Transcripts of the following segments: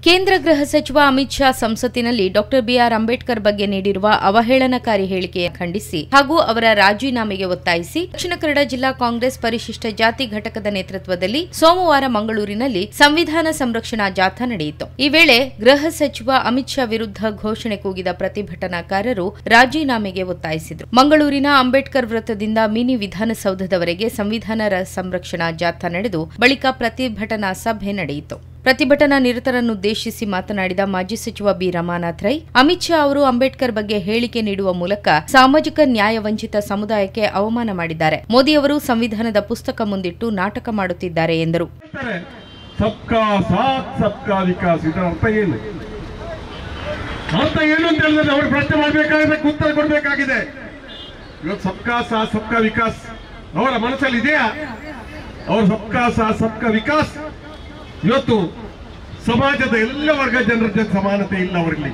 ಕೇಂದ್ರ ಗೃಹ ಸಚಿವ ಅಮಿತ್ ಶಾ ಸಂಸತ್ತಿನಲ್ಲಿ ಡಾಕ್ಟರ್ ಬಿಆರ್ ಅಂಬೇಡ್ಕರ್ ಬಗ್ಗೆ ನೀಡಿರುವ ಅವಹೇಳನಕಾರಿ ಹೇಳಿಕೆಯನ್ನು ಖಂಡಿಸಿ ಹಾಗೂ ಅವರ ರಾಜೀನಾಮೆಗೆ ಒತ್ತಾಯಿಸಿ ದಕ್ಷಿಣ ಕನ್ನಡ ಜಿಲ್ಲಾ ಕಾಂಗ್ರೆಸ್ ಪರಿಶಿಷ್ಟ ಜಾತಿ ಘಟಕದ ನೇತೃತ್ವದಲ್ಲಿ ಸೋಮವಾರ ಮಂಗಳೂರಿನಲ್ಲಿ ಸಂವಿಧಾನ ಸಂರಕ್ಷಣಾ ಜಾಥಾ ನಡೆಯಿತು. ಈ ವೇಳೆ ಗೃಹ ಸಚಿವ ಅಮಿತ್ ಶಾ ವಿರುದ್ಧ ಘೋಷಣೆ ಕೂಗಿದ ಪ್ರತಿಭಟನಾಕಾರರು ರಾಜೀನಾಮೆಗೆ ಒತ್ತಾಯಿಸಿದರು. ಮಂಗಳೂರಿನ ಅಂಬೇಡ್ಕರ್ ವೃತ್ತದಿಂದ ಮಿನಿ ವಿಧಾನಸೌಧದವರೆಗೆ ಸಂವಿಧಾನ ಸಂರಕ್ಷಣಾ ಜಾಥಾ ನಡೆದು ಬಳಿಕ ಪ್ರತಿಭಟನಾ ಸಭೆ ನಡೆಯಿತು. ಪ್ರತಿಭಟನಾ ನಿರತರನ್ನುದ್ದೇಶಿಸಿ ಮಾತನಾಡಿದ ಮಾಜಿ ಸಚಿವ ಬಿ ರಮಾನಾಥ್ ರೈ, ಅಮಿತ್ ಶಾ ಅವರು ಅಂಬೇಡ್ಕರ್ ಬಗ್ಗೆ ಹೇಳಿಕೆ ನೀಡುವ ಮೂಲಕ ಸಾಮಾಜಿಕ ನ್ಯಾಯ ವಂಚಿತ ಸಮುದಾಯಕ್ಕೆ ಅವಮಾನ ಮಾಡಿದ್ದಾರೆ. ಮೋದಿ ಅವರು ಸಂವಿಧಾನದ ಪುಸ್ತಕ ಮುಂದಿಟ್ಟು ನಾಟಕ ಮಾಡುತ್ತಿದ್ದಾರೆ ಎಂದರು. ಸಬ್ಕಾ ಸಾಥ್ ಸಬ್ಕಾ ವಿಕಾಸ್ ಇದರ ಅರ್ಥ ಏನು ಅಂತ ಹೇಳಿದ್ರೆ ಅವರು ಪ್ರಶ್ನೆ ಮಾಡಬೇಕಾಗಿದೆ, ಉತ್ತರ ಕೊಡಬೇಕಾಗಿದೆ. ಇವತ್ತು ಸಬ್ಕಾ ಸಾಥ್ ಸಬ್ಕಾ ವಿಕಾಸ್ ಅವರ ಮನಸ್ಸಲ್ಲಿ ಇದೆಯಾ? ಅವರು ಸಬ್ಕಾ ಸಾಥ್ ಸಬ್ಕಾ ವಿಕಾಸ್ ಇವತ್ತು ಸಮಾಜದ ಎಲ್ಲ ವರ್ಗ ಜನರ ಜೊತೆ ಸಮಾನತೆ ಇಲ್ಲ. ಅವರಲ್ಲಿ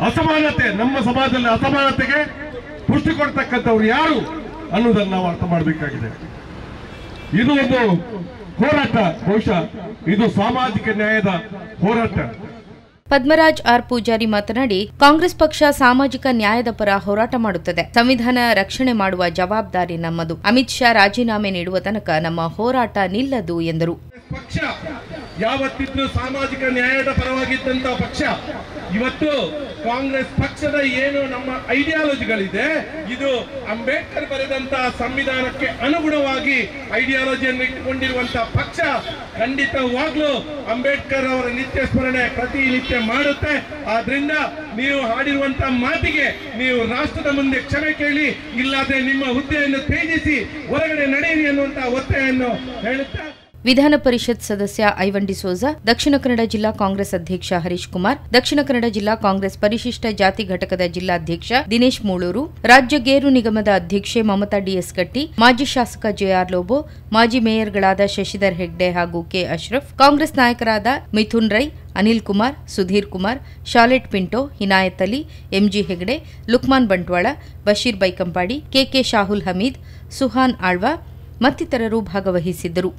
ಅಸಮಾನತೆ, ನಮ್ಮ ಸಮಾಜದಲ್ಲಿ ಅಸಮಾನತೆಗೆ ಪುಷ್ಟಿ ಕೊಡ್ತಕ್ಕಂಥವ್ರು ಯಾರು ಅನ್ನೋದನ್ನು ನಾವು ಅರ್ಥ ಮಾಡಬೇಕಾಗಿದೆ. ಇದು ಒಂದು ಹೋರಾಟ, ಬಹುಶಃ ಇದು ಸಾಮಾಜಿಕ ನ್ಯಾಯದ ಹೋರಾಟ. ಪದ್ಮರಾಜ್ ಆರ್ ಪೂಜಾರಿ ಮಾತನಾಡಿ, ಕಾಂಗ್ರೆಸ್ ಪಕ್ಷ ಸಾಮಾಜಿಕ ನ್ಯಾಯದ ಪರ ಹೋರಾಟ ಮಾಡುತ್ತದೆ. ಸಂವಿಧಾನ ರಕ್ಷಣೆ ಮಾಡುವ ಜವಾಬ್ದಾರಿ ನಮ್ಮದು. ಅಮಿತ್ ಶಾ ರಾಜೀನಾಮೆ ನೀಡುವ ತನಕ ನಮ್ಮ ಹೋರಾಟ ನಿಲ್ಲದು ಎಂದರು. ಪಕ್ಷ ಯಾವತ್ತಿದ್ರೂ ಸಾಮಾಜಿಕ ನ್ಯಾಯದ ಪರವಾಗಿದ್ದಂತ ಪಕ್ಷ. ಇವತ್ತು ಕಾಂಗ್ರೆಸ್ ಪಕ್ಷದ ಏನು ನಮ್ಮ ಐಡಿಯಾಲಜಿಗಳಿದೆ, ಇದು ಅಂಬೇಡ್ಕರ್ ಬರೆದಂತಹ ಸಂವಿಧಾನಕ್ಕೆ ಅನುಗುಣವಾಗಿ ಐಡಿಯಾಲಜಿಯನ್ನು ಇಟ್ಟುಕೊಂಡಿರುವಂತಹ ಪಕ್ಷ. ಖಂಡಿತವಾಗ್ಲೂ ಅಂಬೇಡ್ಕರ್ ಅವರ ನಿತ್ಯ ಸ್ಮರಣೆ ಪ್ರತಿನಿತ್ಯ ಮಾಡುತ್ತೆ. ಆದ್ರಿಂದ ನೀವು ಹಾಡಿರುವಂತಹ ಮಾತಿಗೆ ನೀವು ರಾಷ್ಟ್ರದ ಮುಂದೆ ಕ್ಷಮೆ ಕೇಳಿ, ಇಲ್ಲದೆ ನಿಮ್ಮ ಹುದ್ದೆಯನ್ನು ತ್ಯಜಿಸಿ ಹೊರಗಡೆ ನಡೆಯಿರಿ ಅನ್ನುವಂತಹ ಒತ್ತಾಯವನ್ನು ಹೇಳುತ್ತಾ ವಿಧಾನ ಪರಿಷತ್ ಸದಸ್ಯ ಐವನ್ ಡಿಸೋಜ, ದಕ್ಷಿಣ ಕನ್ನಡ ಜಿಲ್ಲಾ ಕಾಂಗ್ರೆಸ್ ಅಧ್ಯಕ್ಷ ಹರೀಶ್ ಕುಮಾರ್, ದಕ್ಷಿಣ ಕನ್ನಡ ಜಿಲ್ಲಾ ಕಾಂಗ್ರೆಸ್ ಪರಿಶಿಷ್ಟ ಜಾತಿ ಘಟಕದ ಜಿಲ್ಲಾಧ್ಯಕ್ಷ ದಿನೇಶ್ ಮೂಳೂರು, ರಾಜ್ಯ ಗೇರು ನಿಗಮದ ಅಧ್ಯಕ್ಷೆ ಮಮತಾ ಡಿಎಸ್ ಕಟ್ಟಿ, ಮಾಜಿ ಶಾಸಕ ಜೆಆರ್ ಲೋಬೋ, ಮಾಜಿ ಮೇಯರ್ಗಳಾದ ಶಶಿಧರ್ ಹೆಗ್ಡೆ ಹಾಗೂ ಕೆ ಅಶ್ರಫ್, ಕಾಂಗ್ರೆಸ್ ನಾಯಕರಾದ ಮಿಥುನ್ ರೈ, ಅನಿಲ್ ಕುಮಾರ್, ಸುಧೀರ್ ಕುಮಾರ್, ಶಾಲೆಟ್ ಪಿಂಟೋ, ಹಿನಾಯತ್ ಅಲಿ, ಎಂಜಿ ಹೆಗ್ಡೆ, ಲುಕ್ಮಾನ್ ಬಂಟ್ವಾಳ, ಬಶೀರ್ ಬೈಕಂಪಾಡಿ, ಕೆಕೆ ಶಾಹುಲ್ ಹಮೀದ್, ಸುಹಾನ್ ಆಳ್ವಾ ಮತ್ತಿತರರು ಭಾಗವಹಿಸಿದ್ದರು.